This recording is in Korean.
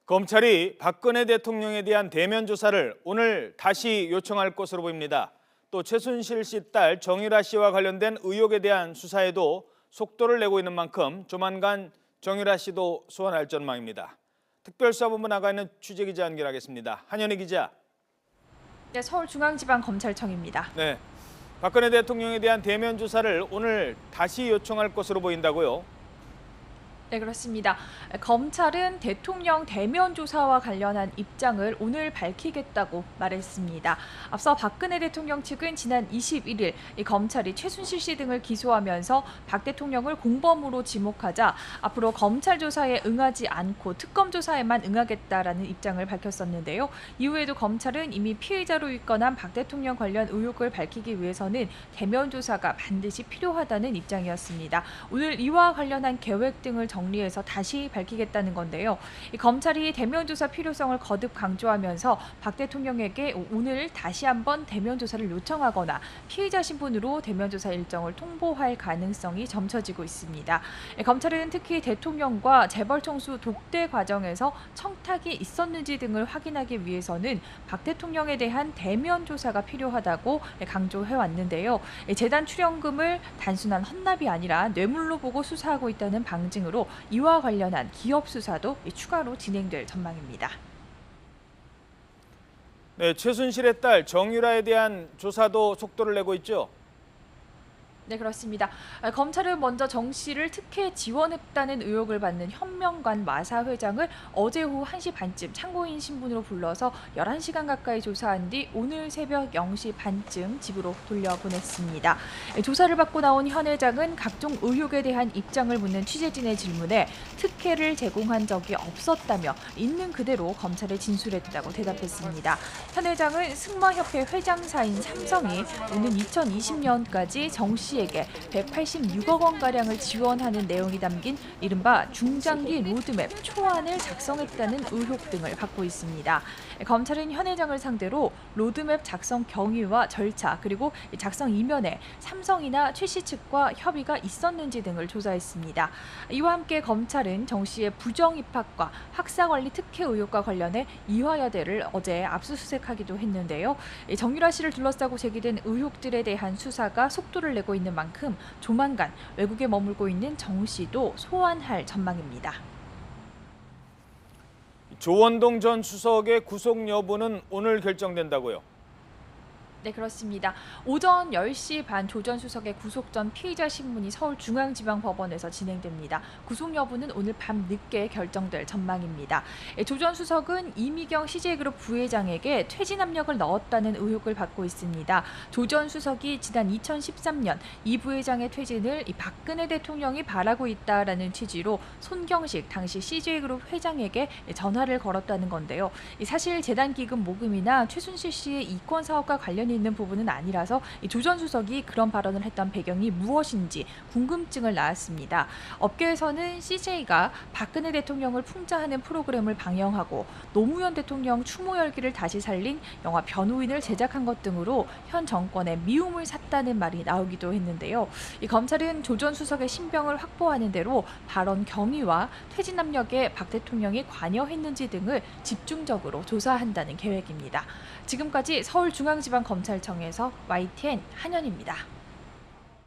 검찰이 박근혜 대통령에 대한 대면 조사를 오늘 다시 요청할 것으로 보입니다. 또 최순실 씨 딸 정유라 씨와 관련된 의혹에 대한 수사에도 속도를 내고 있는 만큼 조만간 정유라 씨도 소환할 전망입니다. 특별수사본부 나가 있는 취재기자 연결하겠습니다. 한현희 기자. 네, 서울중앙지방검찰청입니다. 네, 박근혜 대통령에 대한 대면 조사를 오늘 다시 요청할 것으로 보인다고요? 네, 그렇습니다. 검찰은 대통령 대면 조사와 관련한 입장을 오늘 밝히겠다고 말했습니다. 앞서 박근혜 대통령 측은 지난 21일 검찰이 최순실 씨 등을 기소하면서 박 대통령을 공범으로 지목하자 앞으로 검찰 조사에 응하지 않고 특검 조사에만 응하겠다라는 입장을 밝혔었는데요. 이후에도 검찰은 이미 피의자로 입건한 박 대통령 관련 의혹을 밝히기 위해서는 대면 조사가 반드시 필요하다는 입장이었습니다. 오늘 이와 관련한 계획 등을 정리해서 다시 밝히겠다는 건데요. 검찰이 대면 조사 필요성을 거듭 강조하면서 박 대통령에게 오늘 다시 한번 대면 조사를 요청하거나 피의자 신분으로 대면 조사 일정을 통보할 가능성이 점쳐지고 있습니다. 검찰은 특히 대통령과 재벌 총수 독대 과정에서 청탁이 있었는지 등을 확인하기 위해서는 박 대통령에 대한 대면 조사가 필요하다고 강조해 왔는데요. 재단 출연금을 단순한 헌납이 아니라 뇌물로 보고 수사하고 있다는 방증으로 이와 관련한 기업 수사도 추가로 진행될 전망입니다. 네, 최순실의 딸 정유라에 대한 조사도 속도를 내고 있죠? 네, 그렇습니다. 검찰은 먼저 정 씨를 특혜 지원했다는 의혹을 받는 현명관 마사 회장을 어제 오후 1시 반쯤 참고인 신분으로 불러서 11시간 가까이 조사한 뒤 오늘 새벽 0시 반쯤 집으로 돌려보냈습니다. 조사를 받고 나온 현 회장은 각종 의혹에 대한 입장을 묻는 취재진의 질문에 특혜를 제공한 적이 없었다며 있는 그대로 검찰에 진술했다고 대답했습니다. 현 회장은 승마협회 회장사인 삼성이 오는 2020년까지 정 씨 에게 186억 원가량을 지원하는 내용이 담긴 이른바 중장기 로드맵 초안을 작성했다는 의혹 등을 받고 있습니다. 검찰은 현 회장을 상대로 로드맵 작성 경위와 절차 그리고 작성 이면에 삼성이나 최 씨 측과 협의가 있었는지 등을 조사했습니다. 이와 함께 검찰은 정 씨의 부정 입학과 학사 관리 특혜 의혹과 관련해 이화여대를 어제 압수수색하기도 했는데요. 정유라 씨를 둘러싸고 제기된 의혹들에 대한 수사가 속도를 내고 있는 만큼 조만간 외국에 머물고 있는 정 씨도 소환할 전망입니다. 조원동 전 수석의 구속 여부는 오늘 결정된다고요? 네, 그렇습니다. 오전 10시 반 조 전 수석의 구속 전 피의자 신문이 서울중앙지방법원에서 진행됩니다. 구속 여부는 오늘 밤 늦게 결정될 전망입니다. 조 전 수석은 이미경 CJ그룹 부회장에게 퇴진 압력을 넣었다는 의혹을 받고 있습니다. 조 전 수석이 지난 2013년 이 부회장의 퇴진을 박근혜 대통령이 바라고 있다라는 취지로 손경식 당시 CJ그룹 회장에게 전화를 걸었다는 건데요. 사실 재단 기금 모금이나 최순실 씨의 이권 사업과 관련이 있는 부분은 아니라서 조 전 수석이 그런 발언을 했던 배경이 무엇인지 궁금증을 낳았습니다. 업계에서는 CJ가 박근혜 대통령을 풍자하는 프로그램을 방영하고 노무현 대통령 추모 열기를 다시 살린 영화 변호인을 제작한 것 등으로 현 정권의 미움을 샀다는 말이 나오기도 했는데요. 검찰은 조 전 수석의 신병을 확보하는 대로 발언 경위와 퇴진 압력에 박 대통령이 관여했는지 등을 집중적으로 조사한다는 계획입니다. 지금까지 서울중앙지방검찰청에서 YTN 한현입니다.